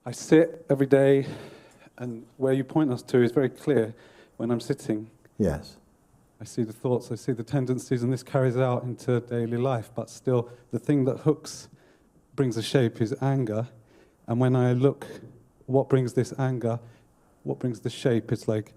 I sit every day, and where you point us to is very clear. When I'm sitting, Yes. I see the thoughts, I see the tendencies, and this carries out into daily life. But still, the thing that hooks, brings a shape is anger. And when I look, what brings this anger, what brings the shape, it's like,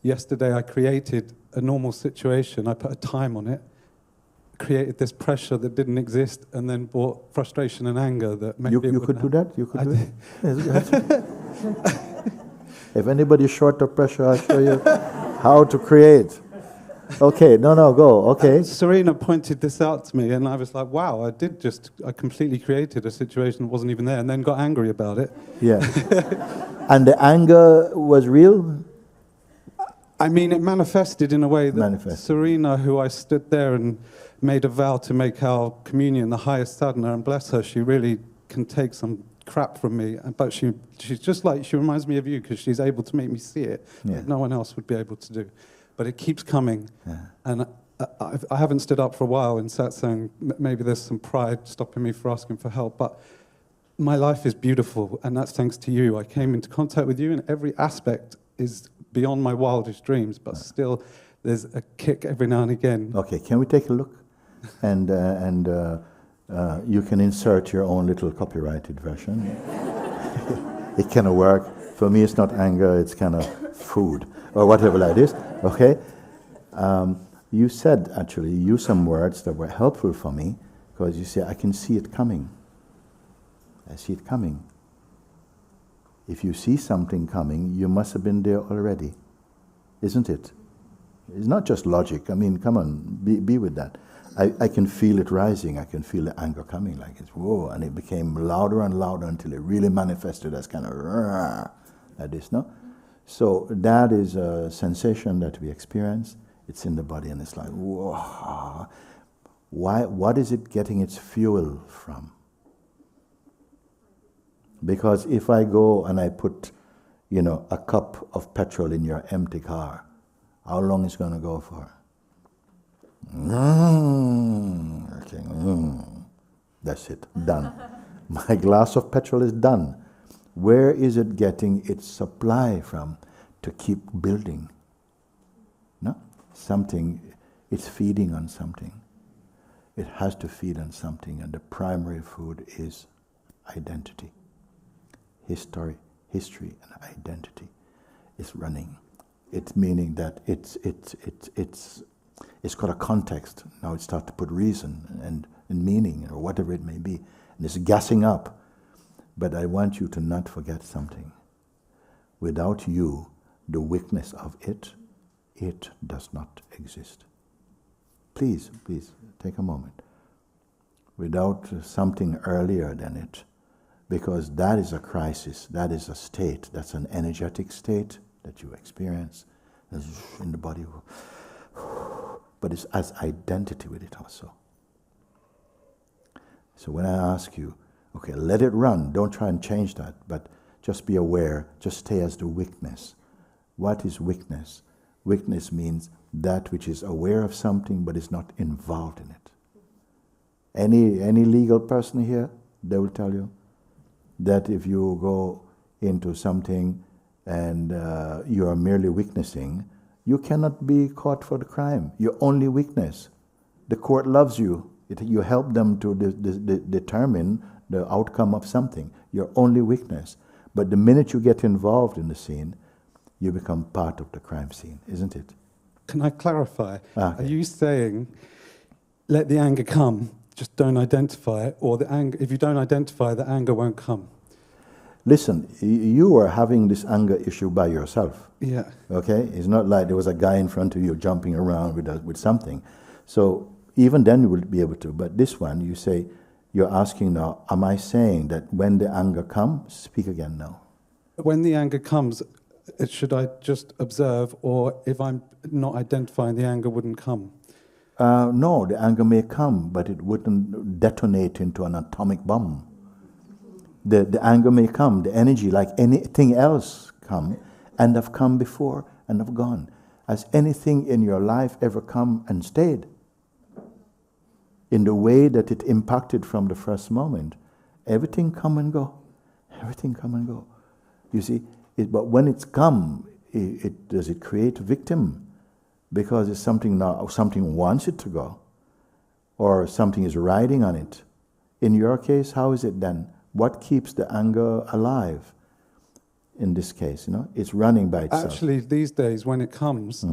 yesterday I created a normal situation, I put a time on it, created this pressure that didn't exist, and then brought frustration and anger that maybe You could do that? You could do it? Yes, if anybody's short of pressure, I'll show you how to create. Okay, no, go, okay. Serena pointed this out to me, and I was like, wow, I completely created a situation that wasn't even there, and then got angry about it. Yeah. And the anger was real? I mean, it manifested in a way that Serena, who I stood there and made a vow to make our communion the highest sadhana, and bless her, she really can take some crap from me, but she's just like, she reminds me of you, because she's able to make me see it that no one else would be able to do. But it keeps coming, and I haven't stood up for a while in satsang. Maybe there's some pride stopping me for asking for help, but my life is beautiful, and that's thanks to you. I came into contact with you, and every aspect is beyond my wildest dreams, but still there's a kick every now and again. Okay, can we take a look? And you can insert your own little copyrighted version. It cannot work. For me, it's not anger, it's kind of food, or whatever like this, okay? You said, actually, you used some words that were helpful for me, because you say, I can see it coming. I see it coming. If you see something coming, you must have been there already, isn't it? It's not just logic. I mean, come on, be with that. I can feel it rising. I can feel the anger coming, like it's whoa, and it became louder and louder until it really manifested as kind of like this, no? So that is a sensation that we experience. It's in the body, and it's like, whoa. What is it getting its fuel from? Because if I go and I put, a cup of petrol in your empty car, how long is it going to go for? Okay. That's it, done. My glass of petrol is done. Where is it getting its supply from to keep building? No? Something, it's feeding on something. It has to feed on something, and the primary food is identity. History and identity is running. It's meaning that it's got a context. Now it starts to put reason and meaning, or whatever it may be, and it's gassing up. But I want you to not forget something. Without you, the weakness of it does not exist. Please, take a moment. Without something earlier than it, because that is a crisis, that is a state, that's an energetic state that you experience in the body. But it's as identity with it also. So when I ask you, okay, let it run, don't try and change that, but just be aware, just stay as the weakness. What is weakness? Weakness means that which is aware of something but is not involved in it. Any legal person here, they will tell you that if you go into something and you are merely witnessing, you cannot be caught for the crime. Your only weakness. The court loves you. You help them to determine the outcome of something. Your only weakness. But the minute you get involved in the scene, you become part of the crime scene, isn't it? Can I clarify? Okay. Are you saying, let the anger come, just don't identify it, or the anger, if you don't identify, the anger won't come? Listen, you are having this anger issue by yourself. Yeah. Okay? It's not like there was a guy in front of you jumping around with something. So even then you will be able to. But this one, you say, you're asking now, am I saying that when the anger comes, speak again now. When the anger comes, should I just observe, or if I'm not identifying, the anger wouldn't come? No, the anger may come, but it wouldn't detonate into an atomic bomb. The anger may come, the energy, like anything else, come and have come before and have gone. Has anything in your life ever come and stayed? In the way that it impacted from the first moment, everything come and go. Everything come and go. You see, but when it's come, does it create a victim? Because it's something now, something wants it to go, or something is riding on it. In your case, how is it then? What keeps the anger alive? In this case, it's running by itself. Actually, these days, when it comes,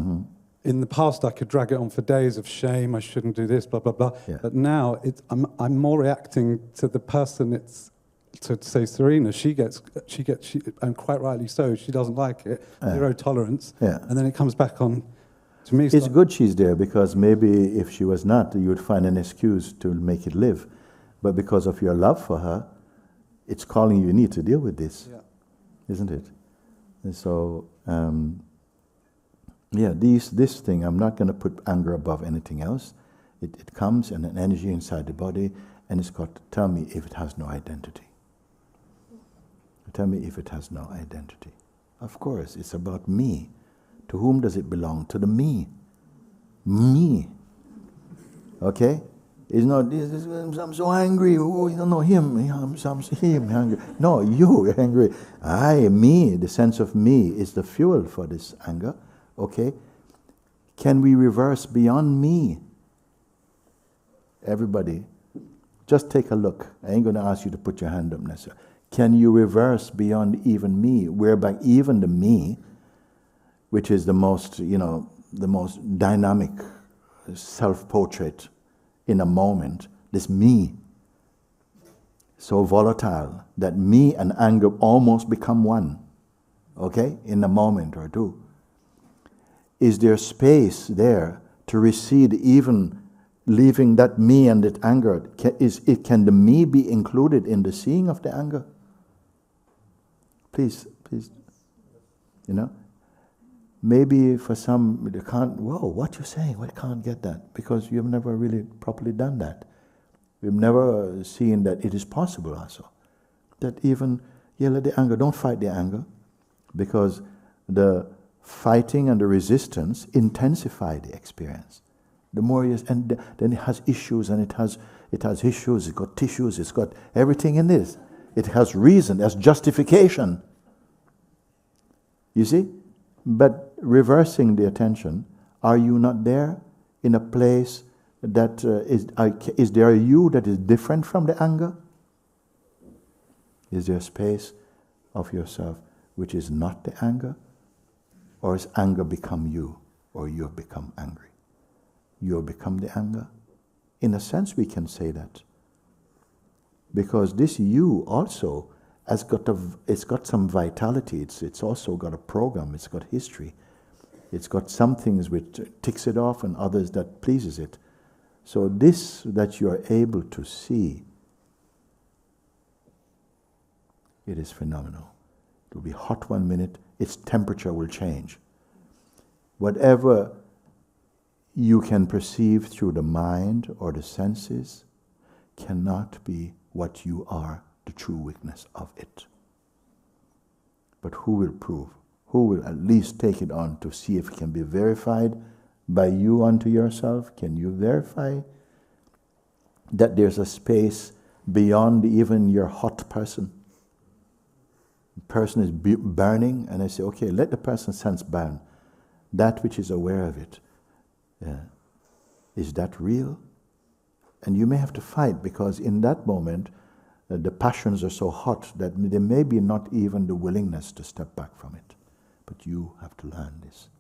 in the past I could drag it on for days of shame. I shouldn't do this, blah blah blah. Yeah. But now I'm more reacting to the person. It's to say Serena. She gets, and quite rightly so. She doesn't like it. Zero tolerance. Yeah. And then it comes back on to me. It's good she's there, because maybe if she was not, you would find an excuse to make it live. But because of your love for her, it's calling you need to deal with this. Yeah. Isn't it? And so, this thing, I'm not going to put anger above anything else. It comes in an energy inside the body, and it's got to tell me if it has no identity. Tell me if it has no identity. Of course, it's about me. To whom does it belong? To the me. Me. Okay? It's not, I'm so angry, oh, you don't know him, I'm angry. No, you're angry. Me, the sense of me is the fuel for this anger. Okay? Can we reverse beyond me? Everybody, just take a look. I ain't going to ask you to put your hand up necessarily. Can you reverse beyond even me, whereby even the me, which is the most dynamic self-portrait in a moment, this me, so volatile that me and anger almost become one, okay, in a moment or two. Is there space there to recede, even leaving that me and that anger? Can the me be included in the seeing of the anger? Please, maybe for some, they can't, whoa, what you saying? Well, I can't get that, because you've never really properly done that. We've never seen that it is possible also. That even, let the anger, don't fight the anger, because the fighting and the resistance intensify the experience. The more you, and then it has issues, and it has issues, it's got tissues, it's got everything in this. It has reason, there's justification. You see? But reversing the attention, are you not there in a place that is there a you that is different from the anger? Is there a space of yourself which is not the anger? Or has anger become you, or you have become angry? You have become the anger? In a sense, we can say that. Because this you also it's got some vitality. It's also got a program. It's got history. It's got some things which ticks it off and others that pleases it. So this that you are able to see, it is phenomenal. It will be hot 1 minute. Its temperature will change. Whatever you can perceive through the mind or the senses cannot be what you are, the true witness of it. But who will prove? Who will at least take it on to see if it can be verified by you unto yourself? Can you verify that there's a space beyond even your hot person? The person is burning, and I say, okay, let the person sense burn. That which is aware of it. Is that real? And you may have to fight, because in that moment, the passions are so hot that there may be not even the willingness to step back from it. But you have to learn this.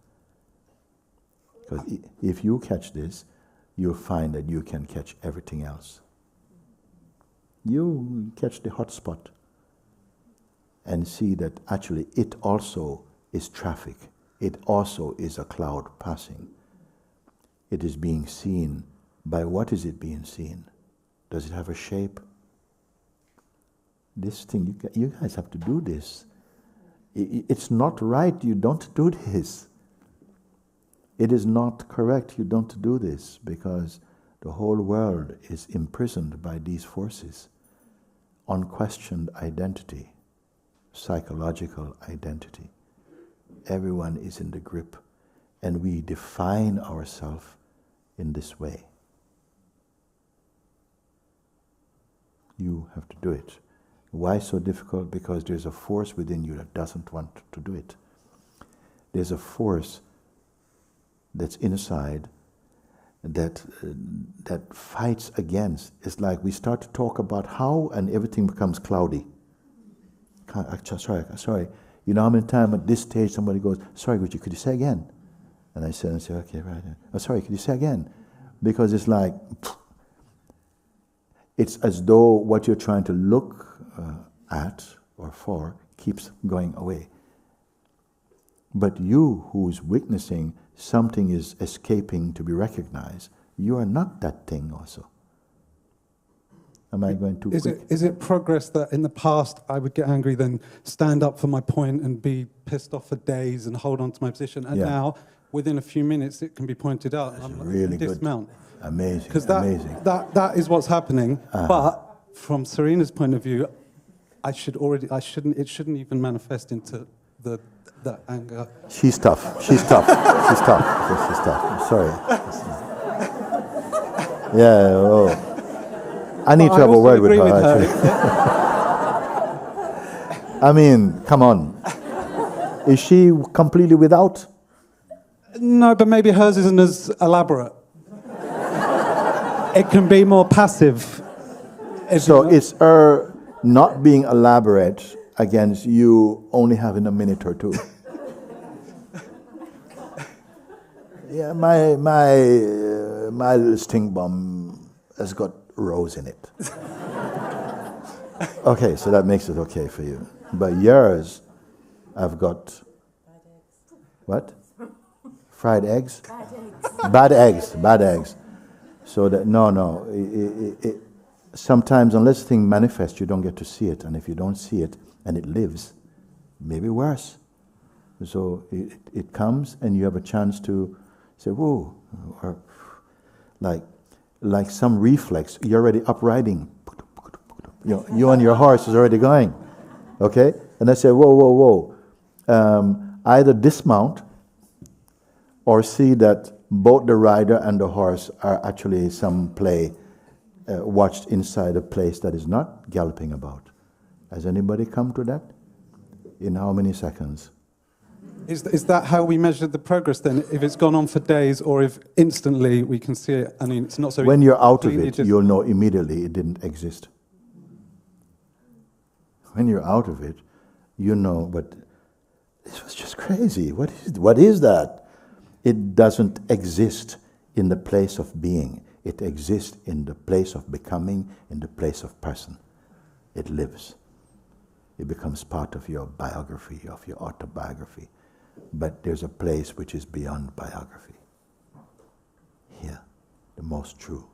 Because if you catch this, you'll find that you can catch everything else. You catch the hot spot and see that actually it also is traffic. It also is a cloud passing. It is being seen. By what is it being seen? Does it have a shape? This thing, you guys have to do this. It's not right, you don't do this. It is not correct, you don't do this, because the whole world is imprisoned by these forces. Unquestioned identity, psychological identity. Everyone is in the grip, and we define ourselves in this way. You have to do it. Why so difficult? Because there's a force within you that doesn't want to do it. There's a force that's inside that fights against. It's like we start to talk about how, and everything becomes cloudy. Sorry. You know how many times at this stage somebody goes, "Sorry, could you say again?" And I say, "Okay, right." "Oh, sorry, could you say again?" Because it's like, it's as though what you're trying to look at or for keeps going away. But you who's witnessing something is escaping to be recognized, you are not that thing also. Am I going too quick? Is it progress that in the past I would get angry, then stand up for my point and be pissed off for days and hold on to my position, and now within a few minutes it can be pointed out and I'm really dismount. Good. Amazing. Because amazing. That is what's happening. But from Serena's point of view, it shouldn't even manifest into the anger. She's tough. She's tough. She's tough. She's tough. I'm sorry. Yeah. Oh. I need to have a word with her. Actually. I mean, come on. Is she completely without? No, but maybe hers isn't as elaborate. It can be more passive. So it's her not being elaborate against you only having a minute or two. Yeah, my little stink bomb has got rose in it. Okay, so that makes it okay for you. But yours, I've got what? Fried eggs? Bad eggs. Bad eggs. So that sometimes unless things manifest, you don't get to see it, and if you don't see it and it lives, maybe worse. So it comes, and you have a chance to say, "Whoa," or like some reflex. You're already up riding. You and your horse is already going. Okay, and I say, "Whoa." Either dismount or see that both the rider and the horse are actually some play watched inside a place that is not galloping about. Has anybody come to that? In how many seconds? Is that how we measure the progress then? If it's gone on for days or if instantly we can see it? I mean, it's not so... When you're out of it, you'll know immediately it didn't exist. When you're out of it, you know, but this was just crazy. What is that? It doesn't exist in the place of being. It exists in the place of becoming, in the place of person. It lives. It becomes part of your biography, of your autobiography. But there's a place which is beyond biography. Here, the most true.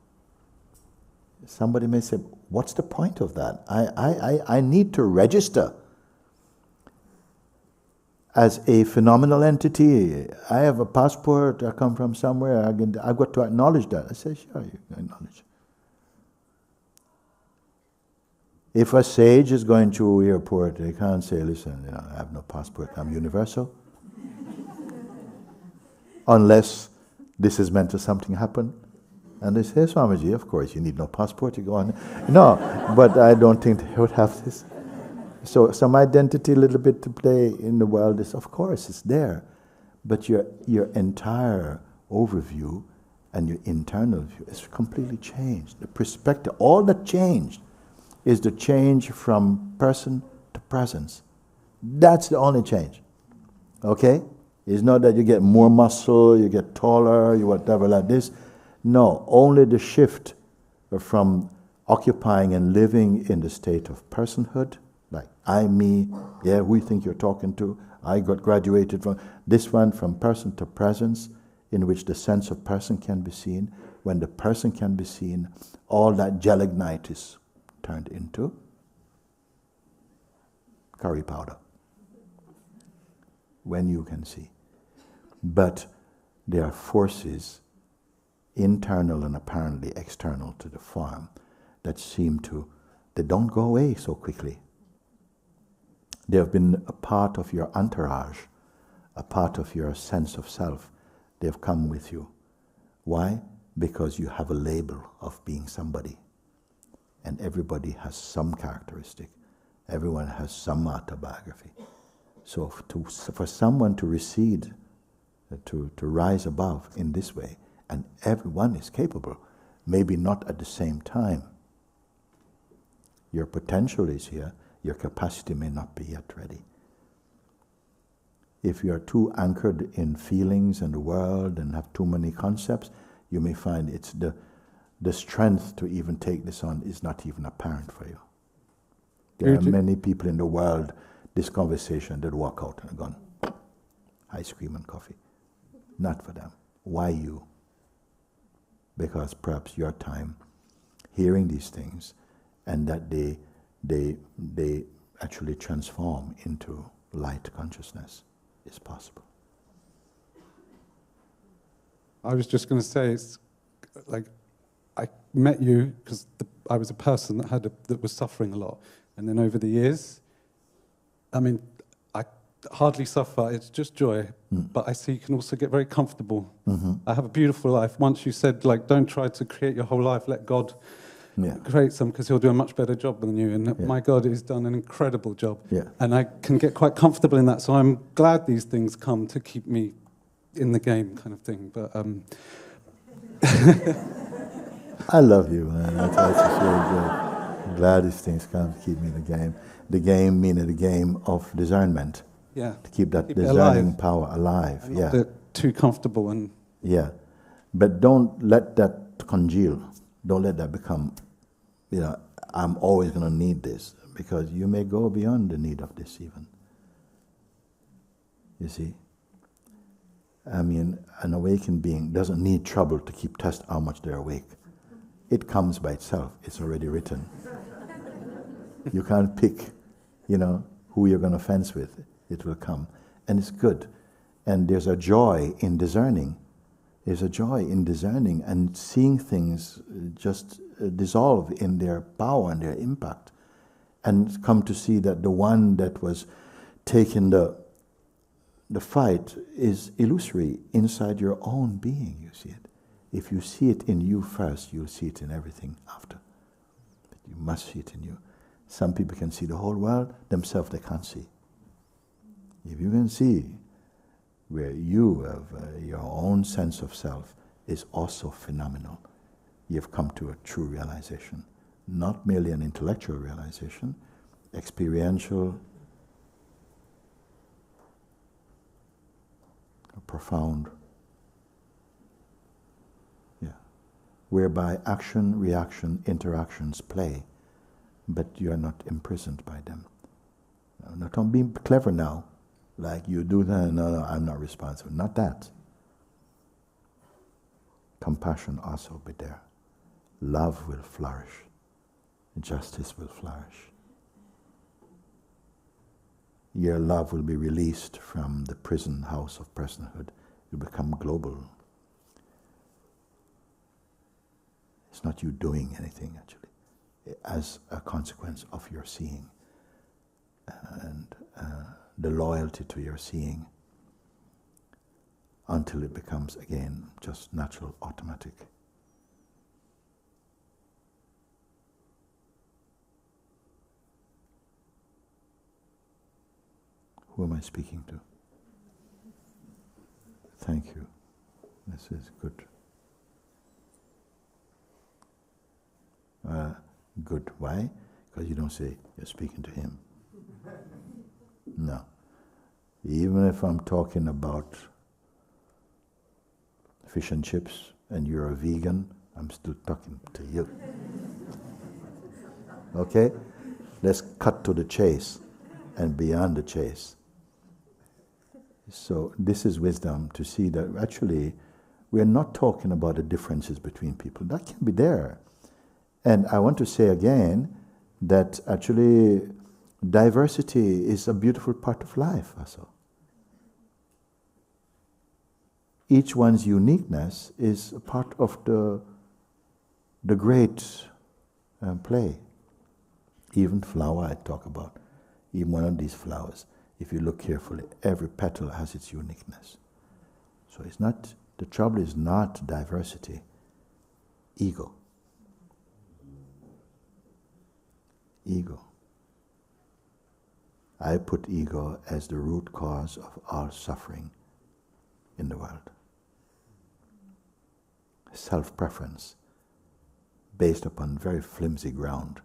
Somebody may say, what's the point of that? I need to register as a phenomenal entity. I have a passport, I come from somewhere, I've got to acknowledge that. I say, sure, you can acknowledge. If a sage is going through an airport, they can't say, listen, I have no passport, I'm universal. Unless this is meant to something happen. And they say, Swamiji, of course, you need no passport, you go on. No, but I don't think they would have this. So some identity a little bit to play in the world is, of course, it's there. But your entire overview and your internal view is completely changed. The perspective, all that changed is the change from person to presence. That's the only change. Okay? It's not that you get more muscle, you get taller, you whatever like this. No, only the shift from occupying and living in the state of personhood, like I, me, yeah, who you think you're talking to, I got graduated from, this one from person to presence, in which the sense of person can be seen. When the person can be seen, all that gelignite is turned into curry powder. When you can see. But there are forces, internal and apparently external to the form, that seem to, they don't go away so quickly. They have been a part of your entourage, a part of your sense of self. They have come with you. Why? Because you have a label of being somebody. And everybody has some characteristic. Everyone has some autobiography. So for someone to recede, to rise above in this way, and everyone is capable, maybe not at the same time. Your potential is here, your capacity may not be yet ready. If you are too anchored in feelings and the world and have too many concepts, you may find it's the strength to even take this on is not even apparent for you. There are many people in the world, this conversation, that walk out and gone, ice cream and coffee. Not for them. Why you? Because perhaps your time hearing these things, and that they actually transform into light consciousness is possible. I was just going to say, it's like I met you because I was a person that was suffering a lot, and then over the years, I mean, I hardly suffer. It's just joy, but I see you can also get very comfortable. I have a beautiful life. Once you said, like, don't try to create your whole life. Let God create some, because He'll do a much better job than you. And my God has done an incredible job. And I can get quite comfortable in that. So I'm glad these things come to keep me in the game, kind of thing. But I love you, man. That's really good. I'm glad these things come to keep me in the game. The game meaning the game of discernment. Yeah. To keep that discerning power alive. And not too comfortable and. Yeah, but don't let that congeal. Don't let that become, I'm always going to need this, because you may go beyond the need of this even. You see? I mean, an awakened being doesn't need trouble to keep test how much they're awake. It comes by itself. It's already written. You can't pick, who you're going to fence with. It will come. And it's good. And there's a joy in discerning. There's a joy in discerning and seeing things just dissolve in their power and their impact, and come to see that the one that was taking the fight is illusory inside your own being. You see it. If you see it in you first, you'll see it in everything after. But you must see it in you. Some people can see the whole world, themselves they can't see. If you can see where you have your own sense of self is also phenomenal, you've come to a true realization. Not merely an intellectual realization, experiential, profound, whereby action, reaction, interactions play, but you are not imprisoned by them. Now, don't be clever now, like you do that, no, I'm not responsible. Not that. Compassion also be there. Love will flourish. Justice will flourish. Your love will be released from the prison house of personhood. You become global. It's not you doing anything, actually, as a consequence of your seeing and the loyalty to your seeing, until it becomes, again, just natural, automatic. Who am I speaking to? Thank you. This is good. Good. Why? Because you don't say, you're speaking to him. No. Even if I'm talking about fish and chips and you're a vegan, I'm still talking to you. Okay? Let's cut to the chase and beyond the chase. So this is wisdom, to see that actually we're not talking about the differences between people. That can be there. And I want to say again that actually diversity is a beautiful part of life also. Each one's uniqueness is a part of the great play. Even flower I talk about, even one of these flowers, if you look carefully, every petal has its uniqueness. So it's not, the trouble is not diversity, ego. Ego. I put ego as the root cause of all suffering in the world. Self-preference, based upon very flimsy ground,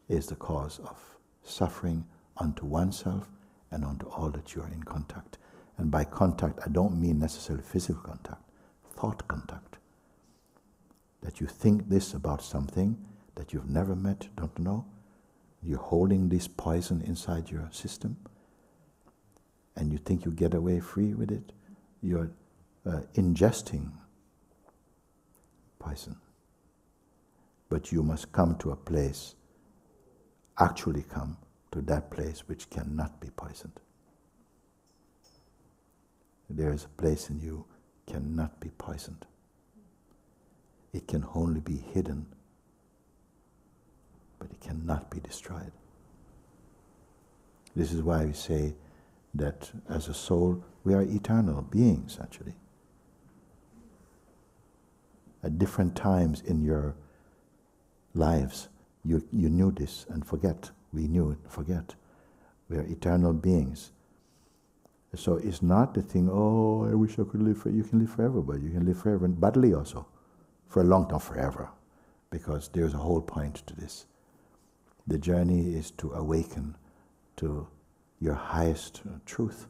is the cause of suffering unto oneself and unto all that you are in contact. And by contact, I don't mean necessarily physical contact, thought contact. That you think this about something that you've never met, don't know. You're holding this poison inside your system, and you think you get away free with it. You're ingesting poison. But you must come to a place, actually come to that place which cannot be poisoned. There is a place in you cannot be poisoned. It can only be hidden, but it cannot be destroyed. This is why we say that as a soul, we are eternal beings, actually. At different times in your lives, you knew this and forget. We knew it, forget. We are eternal beings. So it's not the thing, oh, I wish I could live forever. You can live forever, but you can live forever, and bodily also. For a long time, forever. Because there's a whole point to this. The journey is to awaken to your highest truth.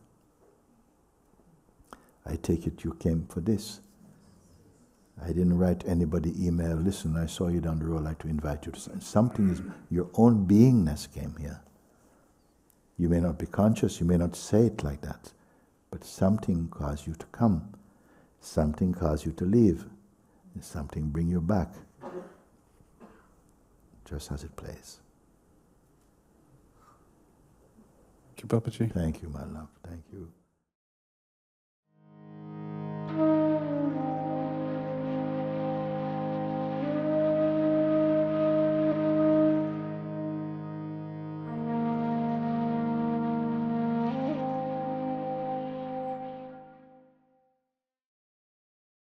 I take it you came for this. I didn't write anybody email, listen, I saw you down the road, I'd like to invite you to something. Is your own beingness came here. You may not be conscious, you may not say it like that, but something caused you to come. Something caused you to leave. And something bring you back. Just as it plays. Thank you, Babaji. Thank you, my love. Thank you.